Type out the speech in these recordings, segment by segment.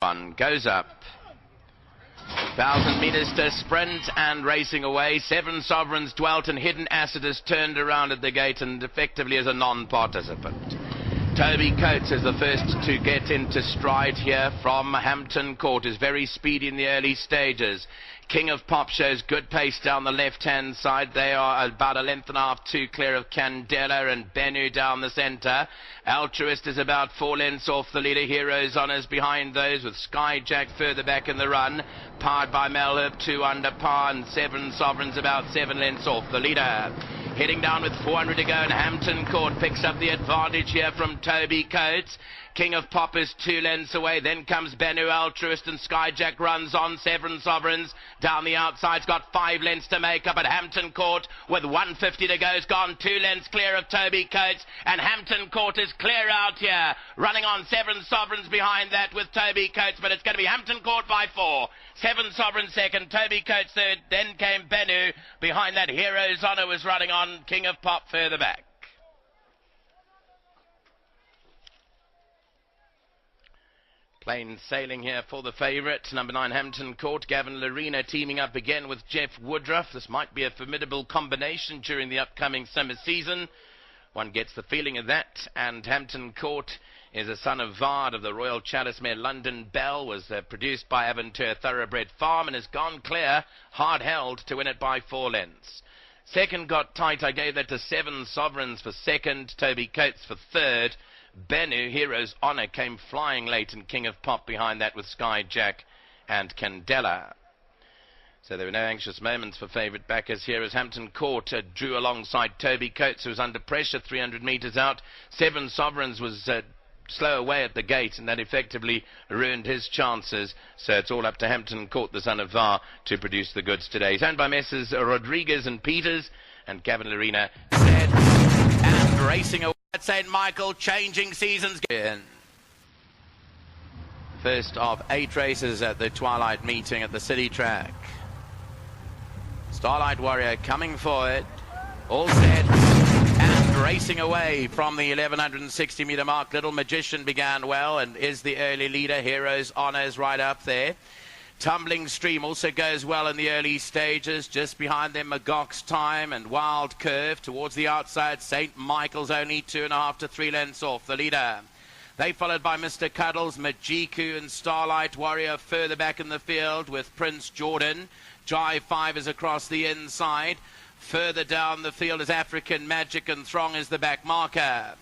One goes up. 1,000 metres to sprint and racing away. Seven Sovereigns dwelt and Hidden Acid has turned around at the gate and effectively as a non-participant. Toby Coates is the first to get into stride here from Hampton Court. Is very speedy in the early stages. King of Pop shows good pace down the left-hand side. They are about a length and a half, two clear of Candela and Bennu down the centre. Altruist is about 4 lengths off the leader. Heroes Honours behind those, with Skyjack further back in the run. Powered by Melherb, 2 under par, and Seven Sovereigns about 7 lengths off the leader. Heading down with 400 to go, and Hampton Court picks up the advantage here from Toby Coates. King of Pop is 2 lengths away. Then comes Bennu, Altruist, and Skyjack runs on. Seven Sovereigns down the outside's got 5 lengths to make up at Hampton Court with 150 to go. Has gone 2 lengths clear of Toby Coates, and Hampton Court is clear out here. Running on Seven Sovereigns behind that with Toby Coates, but it's going to be Hampton Court by 4. Seven Sovereigns second, Toby Coates third, then came Bennu. Behind that, Heroes Honour was running on, King of Pop further back. Plain sailing here for the favourite, number 9 Hampton Court. Gavin Lorena teaming up again with Jeff Woodruff. This might be a formidable combination during the upcoming summer season. One gets the feeling of that. And Hampton Court is a son of Vard of the Royal Chalice mare London Bell. Was produced by Aventure Thoroughbred Farm and has gone clear, hard held to win it by 4 lengths. Second got tight. I gave that to Seven Sovereigns for second, Toby Coates for third. Bennu, Heroes Honour, came flying late, and King of Pop behind that with Skyjack and Candela. So there were no anxious moments for favourite backers here as Hampton Court drew alongside Toby Coates, who was under pressure 300 metres out. Seven Sovereigns was slow away at the gate, and that effectively ruined his chances. So it's all up to Hampton Court, the son of Var, to produce the goods today. He's owned by Messrs Rodriguez and Peters, and Gavin Lorena said, and racing away at St. Michael, Changing Seasons. First of 8 races at the Twilight meeting at the City Track. Starlight Warrior coming forward, all set, and racing away from the 1160 metre mark. Little Magician began well and is the early leader. Heroes Honours right up there. Tumbling Stream also goes well in the early stages. Just behind them, Magog's Time and Wild Curve. Towards the outside, St. Michael's only 2.5 to 3 lengths off the leader. They followed by Mr. Cuddles, Majiku and Starlight Warrior further back in the field with Prince Jordan. Jive 5 is across the inside. Further down the field is African Magic, and Throng is the back marker.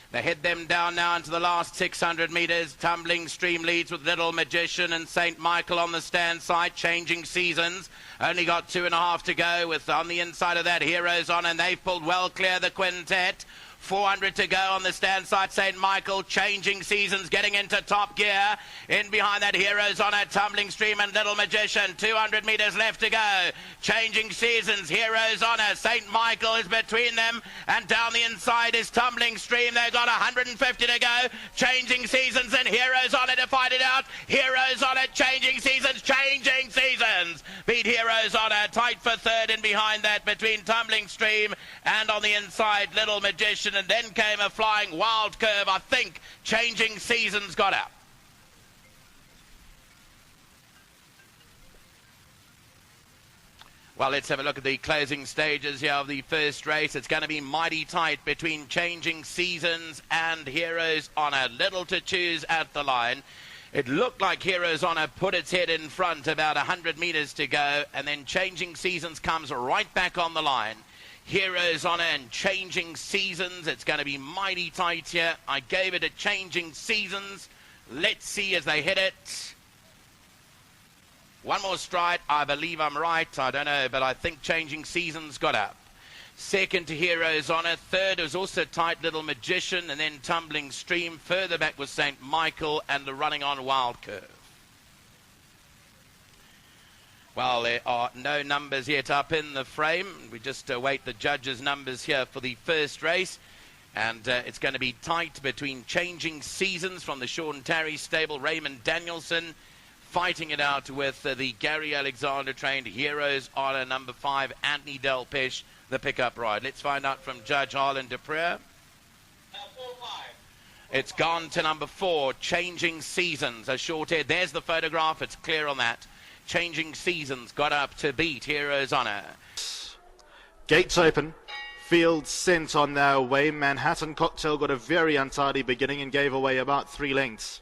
They head them down now into the last 600 metres. Tumbling Stream leads with Little Magician and St. Michael on the stand side. Changing Seasons only got 2.5 to go, with on the inside of that Heroes On, and they've pulled well clear the quintet. 400 to go on the stand side. St. Michael, Changing Seasons getting into top gear. In behind that, Heroes On, a Tumbling Stream and Little Magician. 200 metres left to go. Changing Seasons, Heroes On, St. Michael is between them, and down the inside is Tumbling Stream. They've got 150 to go. Changing Seasons and Heroes On to fight it out. Heroes On, Changing Seasons. Changing Seasons beat Heroes On, tight for third. In behind that, between Tumbling Stream and on the inside, Little Magician. And then came a flying Wild Curve. I think Changing Seasons got up. Well, let's have a look at the closing stages here of the first race. It's going to be mighty tight between Changing Seasons and Heroes Honour. Little to choose at the line. It looked like Heroes Honour put its head in front, about 100 metres to go, and then Changing Seasons comes right back on the line. Heroes Honour and Changing Seasons. It's going to be mighty tight here. I gave it a Changing Seasons. Let's see as they hit it. One more stride. I believe I'm right. I don't know, but I think Changing Seasons got up. Second to Heroes Honour. Third was also tight, Little Magician, and then Tumbling Stream. Further back was St. Michael and the running on Wild Curve. Well, there are no numbers yet up in the frame. We just await the judges' numbers here for the first race. And it's going to be tight between Changing Seasons from the Sean Tarry stable. Raymond Danielson fighting it out with the Gary Alexander trained Heroes Honour number 5, Anthony Delpesh, the pickup ride. Let's find out from Judge Harlan Dupree. It's gone to number 4, Changing Seasons, a short head. There's the photograph. It's clear on that. Changing Seasons got up to beat Heroes Honor. Gates open. Field sent on their way. Manhattan Cocktail got a very untidy beginning and gave away about 3 lengths.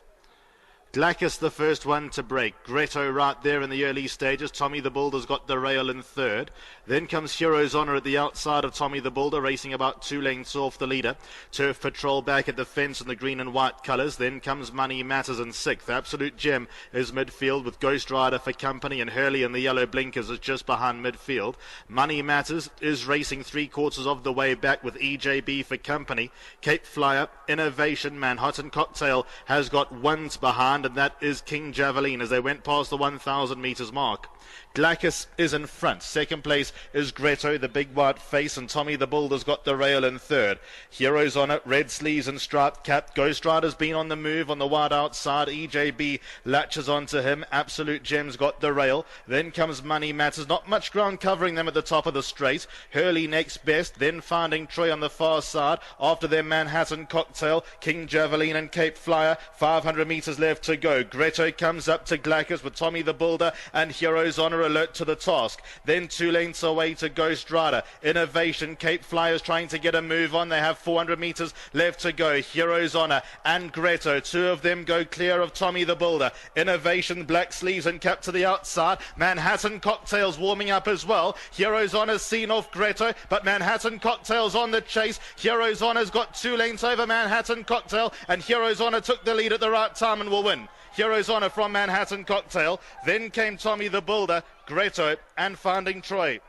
Glackus the first one to break. Greto right there in the early stages. Tommy the Builder's got the rail in third. Then comes Heroes Honor at the outside of Tommy the Builder, racing about 2 lengths off the leader. Turf Patrol back at the fence in the green and white colours. Then comes Money Matters in 6th. Absolute Gem is midfield with Ghost Rider for company, and Hurley in the yellow blinkers is just behind midfield. Money Matters is racing 3/4 of the way back with EJB for company. Cape Flyer, Innovation, Manhattan Cocktail has got 1s behind, and that is King Javelin as they went past the 1,000 metres mark. Glackus is in front. Second place is Greto, the big white face, and Tommy the Builder's got the rail in third. Heroes on it, red sleeves and striped cap. Ghost Rider's been on the move on the wide outside. EJB latches onto him. Absolute Gem's got the rail. Then comes Money Matters. Not much ground covering them at the top of the straight. Hurley next best. Then finding Troy on the far side. After their Manhattan Cocktail, King Javelin and Cape Flyer. 500 metres left to go. Greto comes up to Glackus with Tommy the Builder and Heroes Honor alert to the task. Then 2 lengths away to Ghost Rider. Innovation, Cape Flyers trying to get a move on. They have 400 metres left to go. Heroes Honor and Greto, 2 of them go clear of Tommy the Builder. Innovation, black sleeves and cap to the outside. Manhattan Cocktails warming up as well. Heroes Honor's seen off Greto, but Manhattan Cocktails on the chase. Heroes Honor's got 2 lengths over Manhattan Cocktail, and Heroes Honor took the lead at the right time and will win. Heroes Honor from Manhattan Cocktail. Then came Tommy the Builder, Greto and Finding Troy.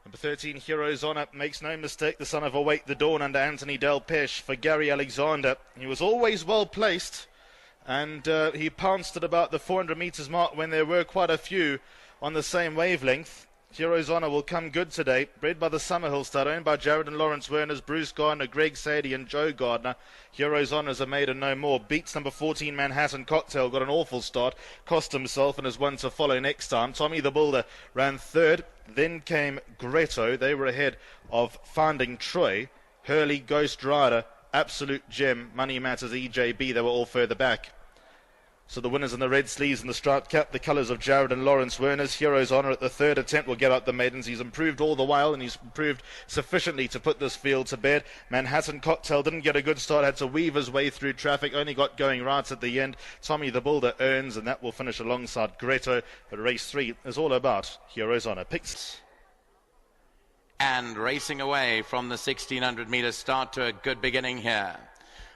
Number 13, Heroes Honor, makes no mistake, the son of Await the Dawn under Anthony Delpeche for Gary Alexander. He was always well placed, and he pounced at about the 400 metres mark when there were quite a few on the same wavelength. Heroes Honor will come good today. Bred by the Summerhill stud, owned by Jared and Lawrence Werners, Bruce Gardner, Greg Sadie and Joe Gardner. Heroes Honor is a maiden no more. Beats number 14 Manhattan Cocktail, got an awful start, cost himself and is one to follow next time. Tommy the Builder ran third. Then came Greto. They were ahead of Finding Troy. Hurley, Ghost Rider, Absolute Gem, Money Matters, EJB. They were all further back. So the winners in the red sleeves and the striped cap, the colours of Jared and Lawrence Werners. Heroes Honor at the third attempt will get out the maidens. He's improved all the while, and he's improved sufficiently to put this field to bed. Manhattan Cocktail didn't get a good start, had to weave his way through traffic, only got going right at the end. Tommy the Builder earns, and that will finish alongside Greto. But race 3 is all about Heroes Honor. Picks. And racing away from the 1600 metre start to a good beginning here.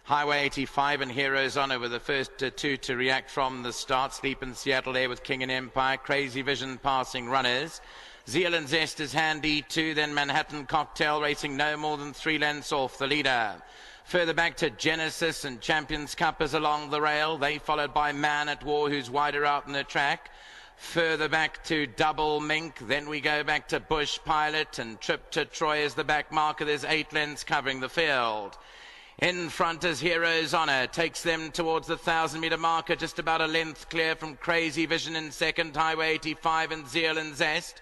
Highway 85 and Heroes Honor were the first 2 to react from the start. Sleep in Seattle there with King and Empire. Crazy Vision passing runners. Zeal and Zest is handy too. Then Manhattan Cocktail racing no more than 3 lengths off the leader. Further back to Genesis and Champions Cup is along the rail. They followed by Man at War, who's wider out in the track. Further back to Double Mink. Then we go back to Bush Pilot and Trip to Troy as the back marker. There's 8 lengths covering the field. In front is Heroes Honor, takes them towards the 1,000 metre marker, just about a length clear from Crazy Vision in second, Highway 85 and Zeal and Zest.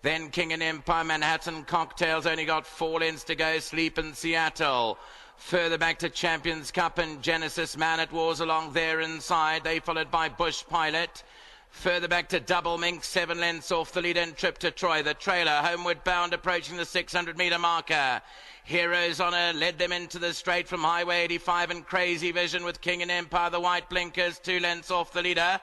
Then King and Empire, Manhattan Cocktails only got 4 lengths to go, Sleep in Seattle. Further back to Champions Cup and Genesis, Man at War's along there inside, they followed by Bush Pilot. Further back to Double Mink, 7 lengths off the lead and Trip to Troy. The trailer, homeward bound, approaching the 600 metre marker. Heroes Honor led them into the straight from Highway 85 and Crazy Vision with King and Empire, the white blinkers, 2 lengths off the leader.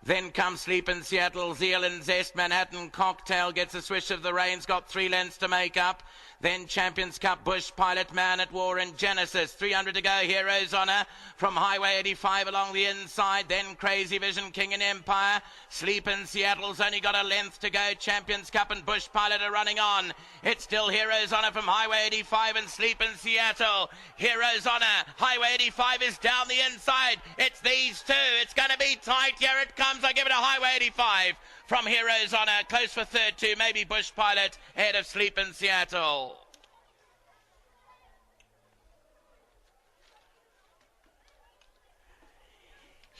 Then comes Sleep in Seattle, Zeal and Zest. Manhattan Cocktail gets a swish of the reins, got 3 lengths to make up. Then Champions Cup, Bush Pilot, Man at War and Genesis. 300 to go, Heroes Honor from Highway 85 along the inside. Then Crazy Vision, King and Empire. Sleep in Seattle's only got a length to go. Champions Cup and Bush Pilot are running on. It's still Heroes Honor from Highway 85 and Sleep in Seattle. Heroes Honor, Highway 85 is down the inside. It's these 2. It's going to be tight. Here it comes. I give it a Highway 85 from Heroes Honor. Close for third 2. Maybe Bush Pilot ahead of Sleep in Seattle.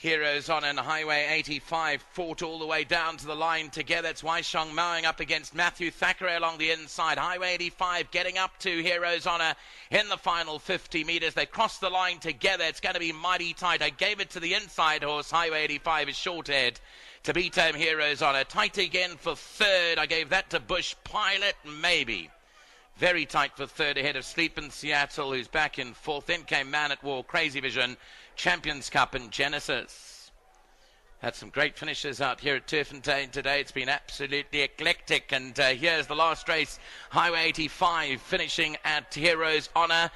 Heroes on and Highway 85 fought all the way down to the line together. It's Waishong mowing up against Matthew Thackeray along the inside. Highway 85 getting up to Heroes Honor in the final 50 metres. They cross the line together. It's going to be mighty tight. I gave it to the inside horse. Highway 85 is short ahead to beat home Heroes Honor. Tight again for third. I gave that to Bush Pilot, maybe. Very tight for third ahead of Sleep in Seattle, who's back in fourth. Then came Man at War, Crazy Vision, Champions Cup and Genesis. Had some great finishes out here at Turffontein today. It's been absolutely eclectic. And here's the last race, Highway 85 finishing at Heroes Honor,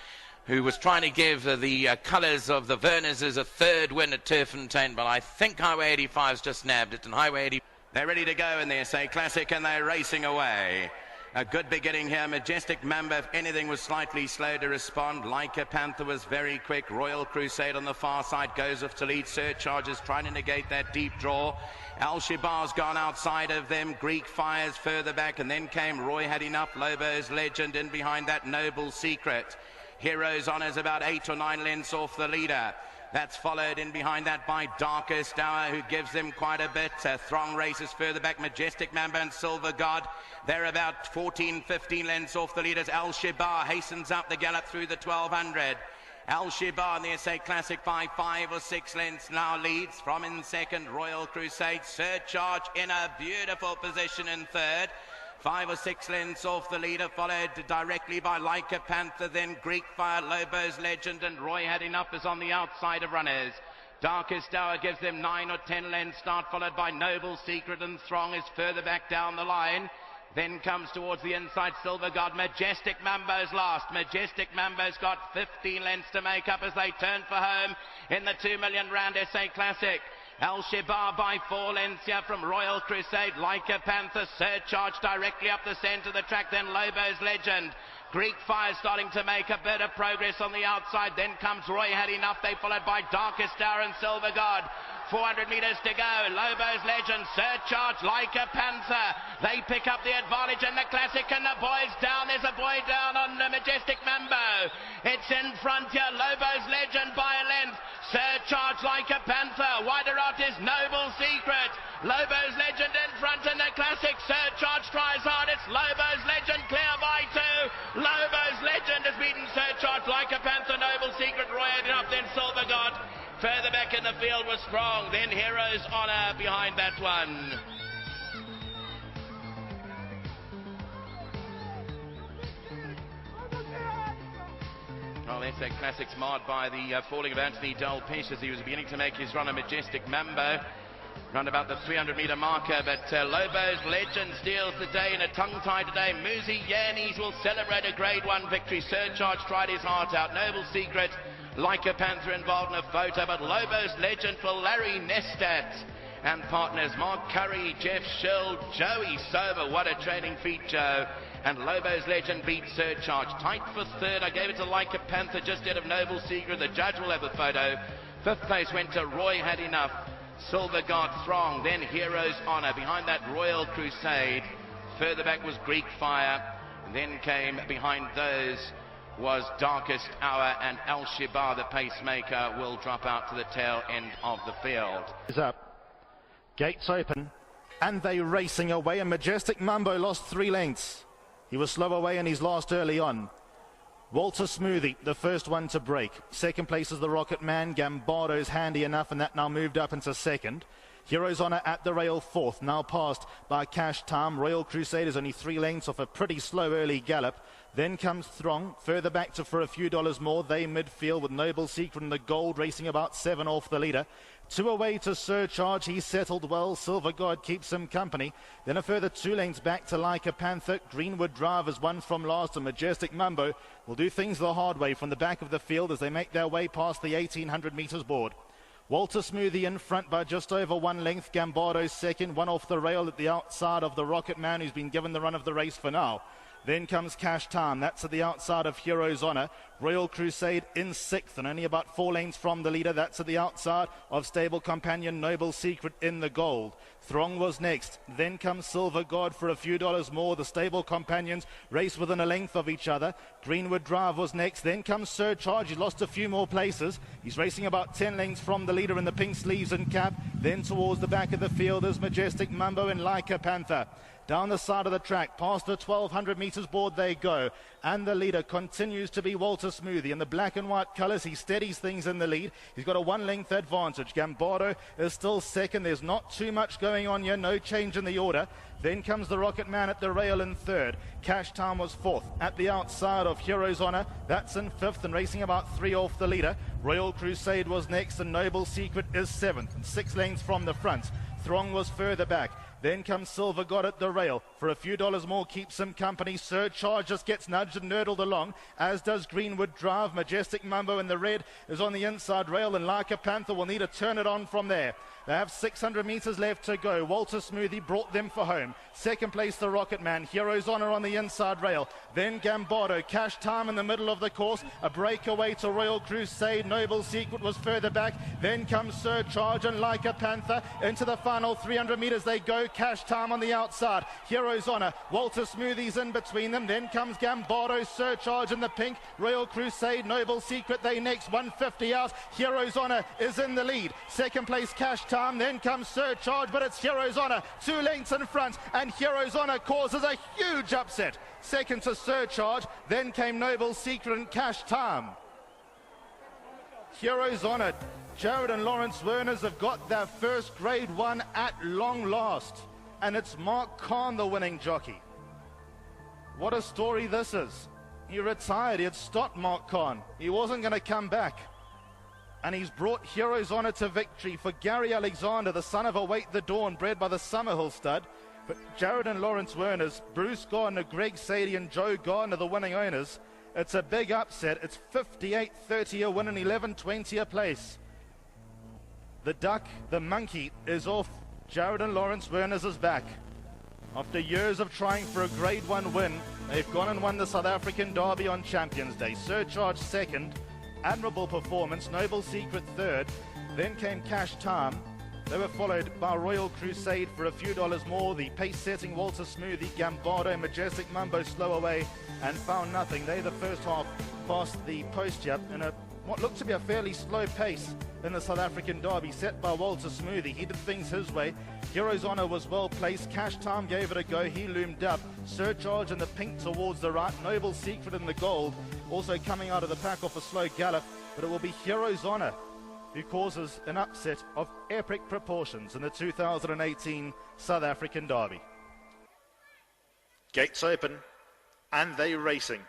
who was trying to give the colours of the Verners as a third win at Turffontein. But I think Highway 85's just nabbed it. And Highway 80, they're ready to go in the SA Classic and they're racing away. A good beginning here. Majestic Mambo, if anything, was slightly slow to respond. Leica Panther was very quick. Royal Crusade on the far side goes off to lead. Surcharges trying to negate that deep draw. Al-Shibar's gone outside of them. Greek Fires further back, and then came Roy Had Enough, Lobo's Legend, in behind that Noble Secret. Heroes Honor's about 8 or 9 lengths off the leader. That's followed in behind that by Darkest Hour, who gives them quite a bit. Throng races further back. Majestic Mambo and Silver God. They're about 14, 15 lengths off the leaders. Al-Shibar hastens up the gallop through the 1200. Al-Shibar in the SA Classic by 5 or 6 lengths now leads. From in second, Royal Crusade. Surcharge in a beautiful position in third. 5 or 6 lengths off the leader, followed directly by Leica Panther, then Greek Fire, Lobo's Legend, and Roy Had Enough is on the outside of runners. Darkest Hour gives them 9 or 10 lengths start, followed by Noble Secret, and Throng is further back down the line. Then comes towards the inside Silver God. Majestic Mambo's last. Majestic Mambo's got 15 lengths to make up as they turn for home in the R2 million SA Classic. Al-Shibar by 4 lengths here from Royal Crusade. Leica Panther, Surcharge directly up the centre of the track, then Lobo's Legend. Greek Fire starting to make a bit of progress on the outside. Then comes Roy Had Enough. They followed by Darkest Hour and Silver God. 400 metres to go. Lobo's Legend, Surcharge, Leica Panther. They pick up the advantage in the Classic, and the boys down. There's a boy down on the Majestic Mambo. It's in front here. Lobo's Legend by a length. Surcharge, Leica Panther. Wider out is Noble Secret. Lobo's Legend in front in the Classic. Surcharge tries hard. It's Lobo's Legend clear by 2. Lobo's Legend has beaten Surcharge, Leica Panther, Noble Secret, Roy Had Enough, then Silver God. Further back in the field was Throng, then Heroes Honor behind that one. Well, SA Classics marred by the falling of Anthony Del Pesh as he was beginning to make his run. A Majestic Mambo round about the 300-metre marker, but Lobo's Legend steals the day in a tongue-tie today. Muzi Yannis will celebrate a Grade 1 victory. Surcharge tried his heart out. Noble Secret, Leica Panther involved in a photo, but Lobo's Legend for Larry Nestat and partners Mark Curry, Jeff Schill, Joey Sober. What a training feat, Joe. And Lobo's Legend beats Surcharge. Tight for third. I gave it to Leica Panther just out of Noble Secret. The judge will have a photo. Fifth place went to Roy Had Enough. Silver God, Throng, then Heroes Honor. Behind that, Royal Crusade. Further back was Greek Fire. Then came behind those was Darkest Hour, and Al-Shibar, the pacemaker, will drop out to the tail end of the field. Is up. Gates open, and they racing away, and Majestic Mambo lost 3 lengths. He was slow away in his last early on. Walter Smoothie, the first one to break. Second place is the Rocket Man. Gambardo's handy enough, and that now moved up into second. Heroes Honor at the rail fourth, now passed by Cash Time. Royal Crusade is only 3 lengths off a pretty slow early gallop. Then comes Throng, further back to for a few dollars more. They midfield with Noble Secret and the Gold racing about 7 off the leader. 2 away to Surcharge, he's settled well. Silver God keeps him company. Then a further 2 lengths back to Leica Panther. Greenwood Drive is one from last, and Majestic Mambo will do things the hard way from the back of the field as they make their way past the 1800 metres board. Walter Smoothie in front by just over 1 length. Gambardo second, 1 off the rail at the outside of the Rocket Man, who's been given the run of the race for now. Then comes Cash Time. That's at the outside of Hero's Honor. Royal Crusade in 6th and only about 4 lengths from the leader. That's at the outside of Stable Companion Noble Secret in the gold. Throng was next. Then comes Silver God for a few dollars more. The Stable Companions race within a length of each other. Greenwood Drive was next. Then comes Surcharge. He lost a few more places. He's racing about 10 lengths from the leader in the pink sleeves and cap. Then towards the back of the field is Majestic Mambo and Leica Panther. Down the side of the track, past the 1200 metres board they go. And the leader continues to be Walter Smoothie. In the black and white colours, he steadies things in the lead. He's got a 1-length advantage. Gambardo is still second. There's not too much going on here. No change in the order. Then comes the Rocket Man at the rail in 3rd. Cash Time was 4th. At the outside of Hero's Honor, that's in 5th and racing about 3 off the leader. Royal Crusade was next and Noble Secret is 7th and 6 lengths from the front. Throng was further back. Then comes Silver God at the rail. For a few dollars more, keeps him company. Surcharge just gets nudged and nurdled along, as does Greenwood Drive. Majestic Mambo in the red is on the inside rail, and Leica Panther will need to turn it on from there. They have 600 metres left to go. Walter Smoothie brought them for home. Second place, the Rocket Man. Hero's Honor on the inside rail. Then Gambardo. Cash Time in the middle of the course. A breakaway to Royal Crusade. Noble Secret was further back. Then comes Surcharge and Leica Panther. Into the final 300 metres they go. Cash Time on the outside. Hero's Honor. Walter Smoothie's in between them. Then comes Gambardo. Surcharge in the pink. Royal Crusade. Noble Secret. They next. 150 out. Hero's Honor is in the lead. Second place, Cash Time. Then comes Surcharge, but it's Hero's Honor 2 lengths in front, and Hero's Honor causes a huge upset. Second to Surcharge, then came Noble Secret and Cash Time. Hero's Honor, Jared and Lawrence Werners have got their first Grade 1 at long last, and it's Mark Kahn the winning jockey. What a story this is. He retired, he had stopped Mark Kahn. He wasn't going to come back. And he's brought Hero's Honor to victory for Gary Alexander, the son of Await the Dawn, bred by the Summerhill stud. But Jared and Lawrence Werners, Bruce Gardner, Greg Sadie and Joe Gardner, the winning owners. It's a big upset. It's 58.30 a win and 11.20 a place. The duck, the monkey, is off. Jared and Lawrence Werners is back. After years of trying for a Grade 1 win, they've gone and won the South African Derby on Champions Day. Surcharge second. Admirable performance. Noble Secret third. Then came Cash Time. They were followed by Royal Crusade for a few dollars more. The pace-setting Walter Smoothie, Gambardo, Majestic Mambo slow away and found nothing. They the first half past the post jump in what looked to be a fairly slow pace in the South African Derby set by Walter Smoothie. He did things his way. Hero's Honor was well placed. Cash Time gave it a go. He loomed up. Surcharge in the pink towards the right. Noble Secret in the gold. Also coming out of the pack off a slow gallop. But it will be Hero's Honor who causes an upset of epic proportions in the 2018 South African Derby. Gates open and they racing.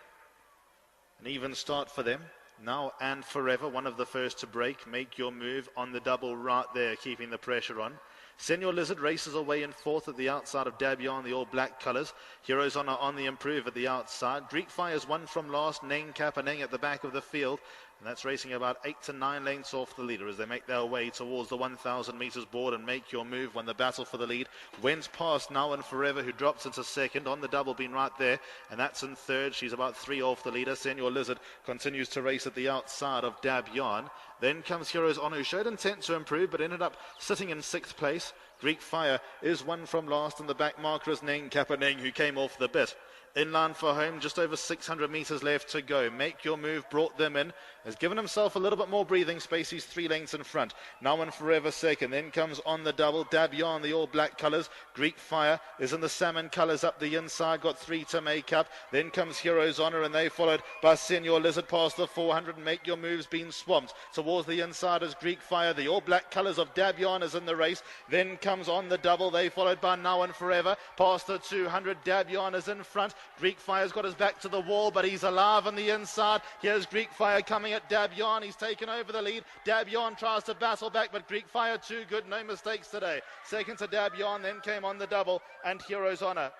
An even start for them. Now and forever, one of the first to break. Make your move on the double right there, keeping the pressure on. Senor Lizard races away in fourth at the outside of Dabion, the all-black colours. Hero's Honor on the improve at the outside. Greek Fire's one from last. Neng Kapaneng at the back of the field. And that's racing about 8 to 9 lengths off the leader as they make their way towards the 1,000 metres board and make your move when the battle for the lead wins past Now and Forever, who drops into second. On the double being right there, and that's in third. She's about 3 off the leader. Senor Lizard continues to race at the outside of Dabion. Then comes Hero's Honor, who showed intent to improve but ended up sitting in 6th place. Greek Fire is one from last, and the back marker is Neng Kapaneng, who came off the bit. Inline for home, just over 600 metres left to go. Make your move, brought them in. Has given himself a little bit more breathing space. He's 3 lengths in front. Now and Forever second. Then comes on the double. Dabion, the all-black colours. Greek Fire is in the salmon colours up the inside. Got 3 to make up. Then comes Hero's Honor, and they followed by Senor Lizard past the 400. Make your move's been swamped. Towards the inside is Greek Fire. The all-black colours of Dabion is in the race. Then comes on the double. They followed by Now and Forever. Past the 200. Dabion is in front. Greek Fire's got his back to the wall, but he's alive on the inside. Here's Greek Fire coming at Dabion. He's taken over the lead. Dabion tries to battle back, but Greek Fire too good. No mistakes today. Second to Dabion, then came on the double, and Hero's Honor.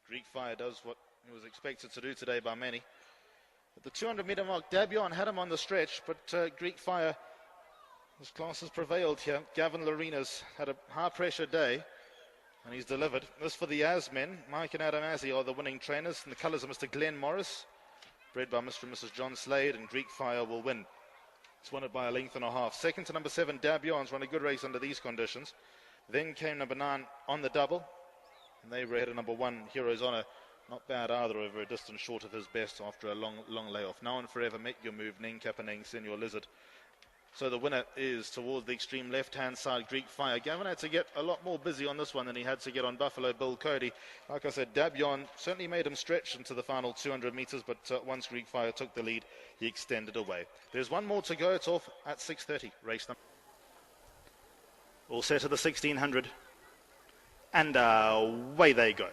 Greek Fire does what he was expected to do today by many. At the 200 metre mark, Dabion had him on the stretch, but Greek Fire His class has prevailed here. Gavin Lorena's had a high-pressure day, and he's delivered. This for the Asmen. Mike and Adam Azzi are the winning trainers, and the colours of Mr. Glenn Morris, bred by Mr. and Mrs. John Slade, and Greek Fire will win. It's won it by a length and a half. Second to number 7, Dabions, run a good race under these conditions. Then came number 9 on the double, and they were ahead of number 1, Heroes Honor. Not bad either, over a distance short of his best after a long layoff. Now and Forever, Make Your Move, Neng Kapaneng, Senior Lizard. So the winner is towards the extreme left-hand side, Greek Fire. Gavin had to get a lot more busy on this one than he had to get on Buffalo Bill Cody. Like I said, Dabion certainly made him stretch into the final 200 metres, but once Greek Fire took the lead, he extended away. There's one more to go. It's off at 6:30. Race number. All set to the 1600. And away they go.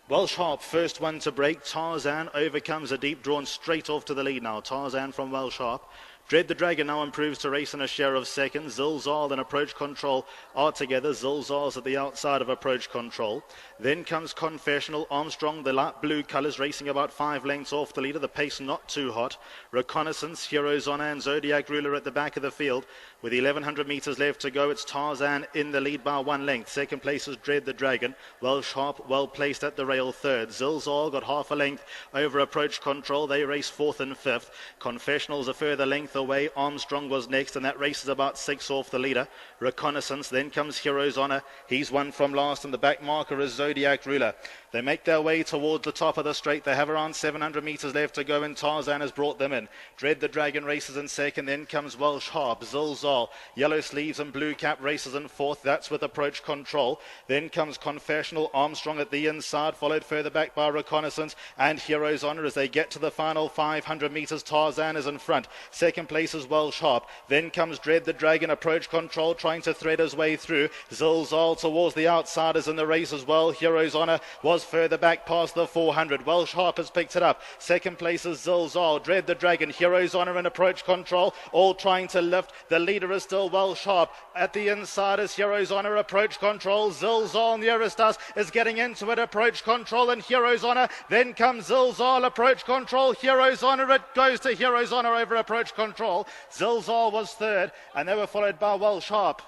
Welsh Harp, first one to break. Tarzan overcomes a deep, drawn straight off to the lead now. Tarzan from Welsh Harp. Dread the Dragon now improves to race in a share of second. Zilzal and Approach Control are together. Zilzal's at the outside of Approach Control. Then comes Confessional. Armstrong, the light blue colours, racing about 5 lengths off the leader. The pace not too hot. Reconnaissance, Heroes Honor and Zodiac Ruler at the back of the field. With 1,100 metres left to go, it's Tarzan in the lead by 1 length. Second place is Dread the Dragon. Welsh Harp well placed at the rail third. Zilzal got half a length over Approach Control. They race 4th and 5th. Confessional's a further length away. Armstrong was next, and that race is about 6 off the leader. Reconnaissance, then comes Heroes Honor. He's one from last, and the back marker is Zodiac Ruler. They make their way towards the top of the straight. They have around 700 metres left to go, and Tarzan has brought them in. Dread the Dragon races in second, then comes Welsh Harp. Zilzal, Yellow Sleeves and Blue Cap races in fourth. That's with Approach Control. Then comes Confessional, Armstrong at the inside, followed further back by Reconnaissance and Heroes Honor. As they get to the final 500 metres, Tarzan is in front. Second place is Welsh Harp. Then comes Dread the Dragon. Approach Control trying to thread his way through. Zilzal towards the outsiders in the race as well. Heroes Honor was further back past the 400. Welsh Harp has picked it up. Second place is Zilzal. Dread the Dragon, Heroes Honor and Approach Control all trying to lift. The leader is still Welsh Harp. At the inside is Heroes Honor, Approach Control. Zilzal nearest us is getting into it. Approach Control and Heroes Honor. Then comes Zilzal, Approach Control, Heroes Honor. It goes to Heroes Honor over Approach Control. Zilzal was third, and they were followed by Welsh Harp.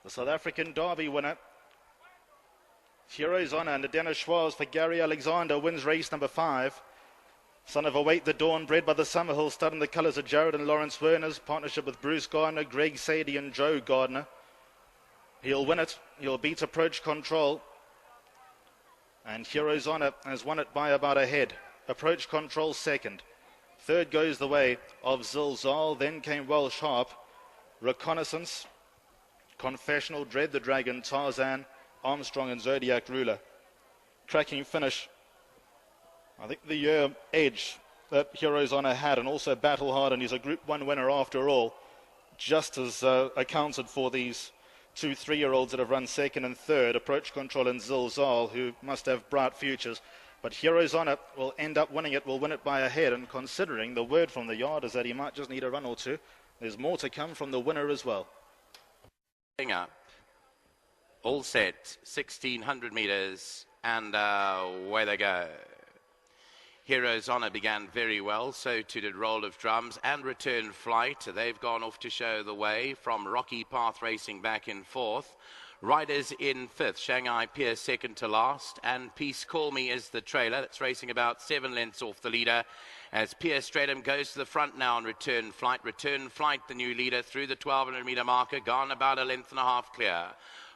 The South African Derby winner, Heroes Honor, and Dennis Schwarz for Gary Alexander, wins race number 5. Son of Await the Dawn, bred by the Summerhill stud in the colours of Jared and Lawrence Werner's partnership with Bruce Gardner, Greg Sadie and Joe Gardner. He'll win it. He'll beat Approach Control. And Heroes Honor has won it by about a head. Approach Control second. Third goes the way of Zilzal. Then came Welsh Harp. Reconnaissance, Confessional, Dread the Dragon, Tarzan, Armstrong and Zodiac Ruler. Cracking finish. I think the edge that Heroes Honor had, and also Battle Hard, and he's a Group 1 winner after all, just as accounted for these 2 3-year-olds that have run second and third, Approach Control and Zilzal, who must have bright futures. But Heroes Honor will end up winning it, will win it by a head, and considering the word from the yard is that he might just need a run or two, there's more to come from the winner as well. Up. All set, 1,600 metres, and away they go. Heroes Honor began very well, so too did Roll of Drums and Return Flight. They've gone off to show the way from Rocky Path racing back in fourth. Riders in fifth, Shanghai Pierce second to last, and Peace Call Me is the trailer. That's racing about 7 lengths off the leader as Pierce Stratum goes to the front now on Return Flight. Return Flight, the new leader, through the 1,200 metre marker, gone about a length and a half clear.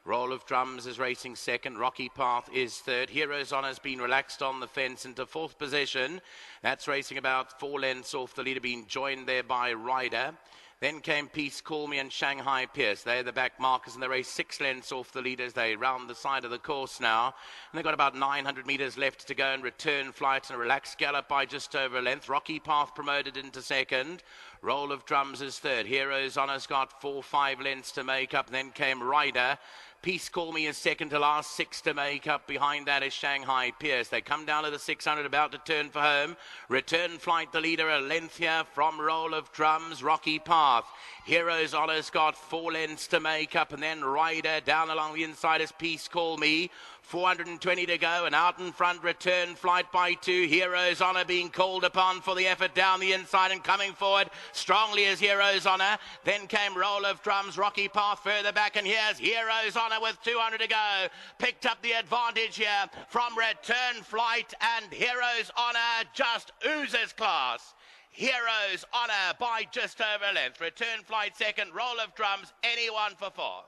Roll of Drums is racing second. Rocky Path is third. Heroes Honor has been relaxed on the fence into fourth position. That's racing about 4 lengths off the leader, being joined there by Ryder. Then came Peace Call Me and Shanghai Pierce. They're the back markers, and they race 6 lengths off the leaders. They round the side of the course now. And they've got about 900 metres left to go, and Return Flight and a relaxed gallop by just over a length. Rocky Path promoted into second. Roll of Drums is third. Heroes Honor's got 4 5 lengths to make up. Then came Ryder. Peace Call Me is second to last, 6 to make up. Behind that is Shanghai Pierce. They come down to the 600, about to turn for home. Return Flight, the leader, a length here from Roll of Drums. Rocky Path. Heroes Honor's got 4 lengths to make up, and then Ryder down along the inside is Peace Call Me. 420 to go, and out in front, Return Flight by 2. Heroes Honor being called upon for the effort down the inside, and coming forward strongly is Heroes Honor. Then came Roll of Drums, Rocky Path further back, and here's Heroes Honor with 200 to go. Picked up the advantage here from Return Flight, and Heroes Honor just oozes class. Heroes Honor by just over a length. Return Flight second, Roll of Drums, anyone for fourth.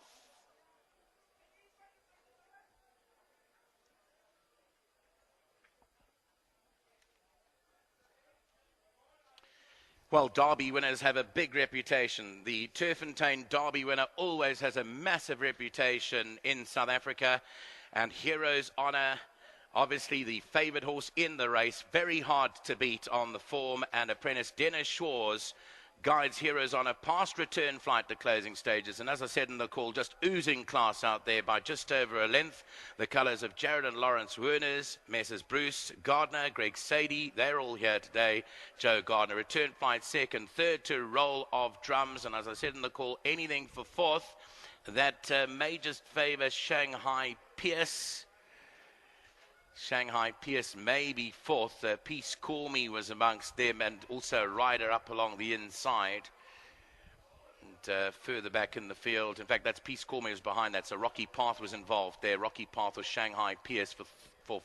Well, Derby winners have a big reputation. The Turffontein Derby winner always has a massive reputation in South Africa. And Heroes Honor, obviously the favoured horse in the race, very hard to beat on the form. And apprentice Dennis Shaw's guides Heroes Honor past Return Flight to closing stages. And as I said in the call, just oozing class out there by just over a length. The colours of Jared and Lawrence Werners, Messrs Bruce Gardner, Greg Sadie, they're all here today. Joe Gardner, Return Flight second, third to Roll of Drums. And as I said in the call, anything for fourth. That may just favour Shanghai Pierce. Shanghai Pierce may be fourth. Peace Call Me was amongst them, and also Ryder up along the inside. And further back in the field, in fact, that's Peace Call Me was behind that, so Rocky Path was involved there. Rocky Path was Shanghai Pierce for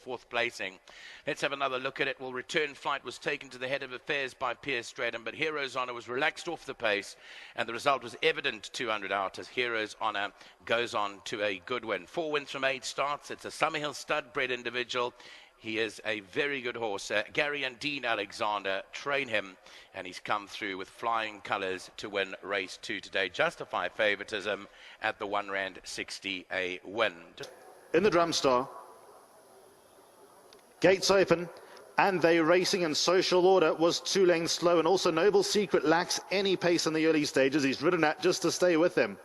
fourth placing. Let's have another look at it. Well, Return Flight was taken to the head of affairs by Pierce Stratham, but Heroes Honor was relaxed off the pace, and the result was evident 200 out as Heroes Honor goes on to a good win. 4 wins from 8 starts. It's a Summerhill stud-bred individual. He is a very good horse. Gary and Dean Alexander train him, and he's come through with flying colours to win race 2 today. Justify favouritism at the R1.60 a win. In the Drumstar, gates open, and they racing in social order was 2 lengths slow, and also Noble Secret lacks any pace in the early stages. He's ridden at just to stay with them.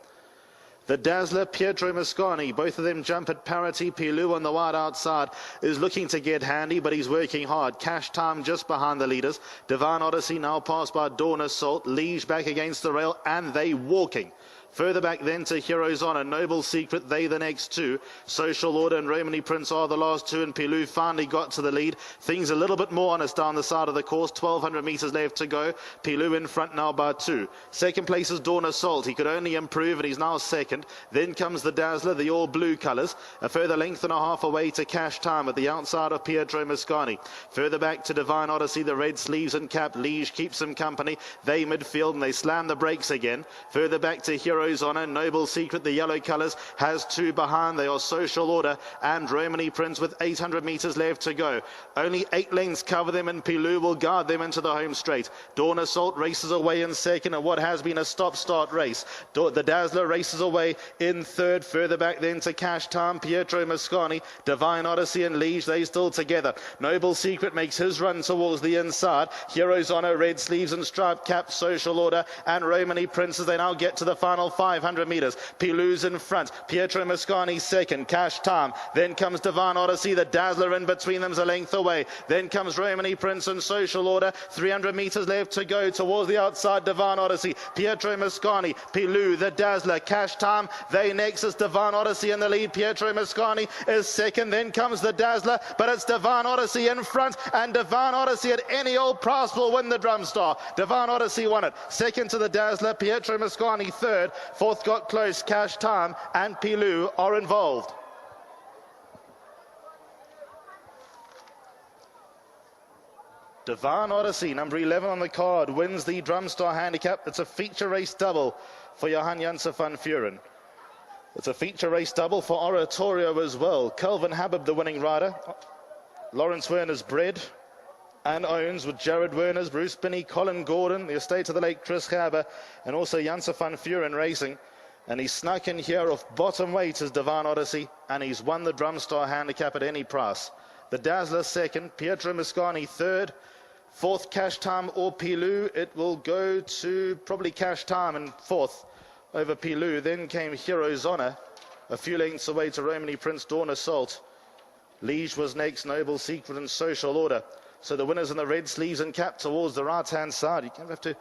The Dazzler, Pietro Mascani, both of them jump at parity. Pilou on the wide outside is looking to get handy, but he's working hard. Cash Time just behind the leaders. Divine Odyssey now passed by Dawn Assault. Liege back against the rail, and they walking. Further back then to Heroes Honor, Noble Secret, they the next 2. Social Order and Romany Prince are the last 2, and Pilou finally got to the lead. Things a little bit more honest down the side of the course. 1,200 metres left to go. Pilou in front now by 2. Second place is Dawn Assault. He could only improve, and he's now second. Then comes the Dazzler, the all blue colours. A further length and a half away to Cash Time at the outside of Pietro Mascani. Further back to Divine Odyssey, the red sleeves and cap. Liege keeps him company. They midfield, and they slam the brakes again. Further back to Heroes Honor, Noble Secret, the yellow colours, has 2 behind. They are Social Order and Romany Prince with 800 metres left to go. Only 8 lengths cover them, and Pilou will guard them into the home straight. Dawn Assault races away in second in what has been a stop-start race. The Dazzler races away in third. Further back then to Cash Time, Pietro Mascani, Divine Odyssey and Liege, they still together. Noble Secret makes his run towards the inside. Heroes Honor, red sleeves and striped cap, Social Order and Romany Prince as they now get to the final 500 metres. Pilou's in front. Pietro Mascani second. Cash Time. Then comes Divine Odyssey. The Dazzler in between them's a length away. Then comes Romany Prince and Social Order. 300 metres left to go towards the outside. Divine Odyssey. Pietro Mascani. Pilou, the Dazzler. Cash Time. They next is Divine Odyssey in the lead. Pietro Mascani is second. Then comes the Dazzler. But it's Divine Odyssey in front. And Divine Odyssey at any old price will win the Drumstar. Divine Odyssey won it. Second to the Dazzler. Pietro Mascani third. Fourth got close. Cash Time and Pilou are involved. Divine Odyssey, number 11 on the card, wins the Drumstar Handicap. It's a feature race double for Johan Janse van Vuren. It's a feature race double for Oratorio as well. Kelvin Habib, the winning rider. Lawrence Werner's bred and owns with Jared Werners, Bruce Binney, Colin Gordon, the estate of the late Chris Gerber, and also Janse van Vuren racing. And he's snuck in here off bottom weight as Divine Odyssey, and he's won the Drumstar Handicap at any price. The Dazzler second, Pietro Mascani third, fourth Cash Time or Pilou. It will go to probably Cash Time in fourth over Pilou. Then came Heroes Honor, a few lengths away to Romany Prince, Dawn Assault. Liege was next, Noble Secret and Social Order. So the winners in the red sleeves and cap towards the right-hand side. You have to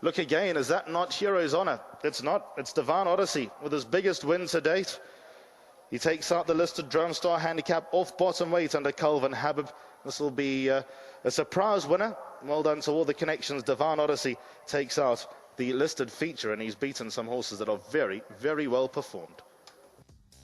look again. Is that not Heroes Honor? It's not. It's Divine Odyssey with his biggest win to date. He takes out the listed Drone Star handicap off bottom weight under Calvin Habib. This will be a surprise winner. Well done to all the connections. Divine Odyssey takes out the listed feature, and he's beaten some horses that are very, very well performed.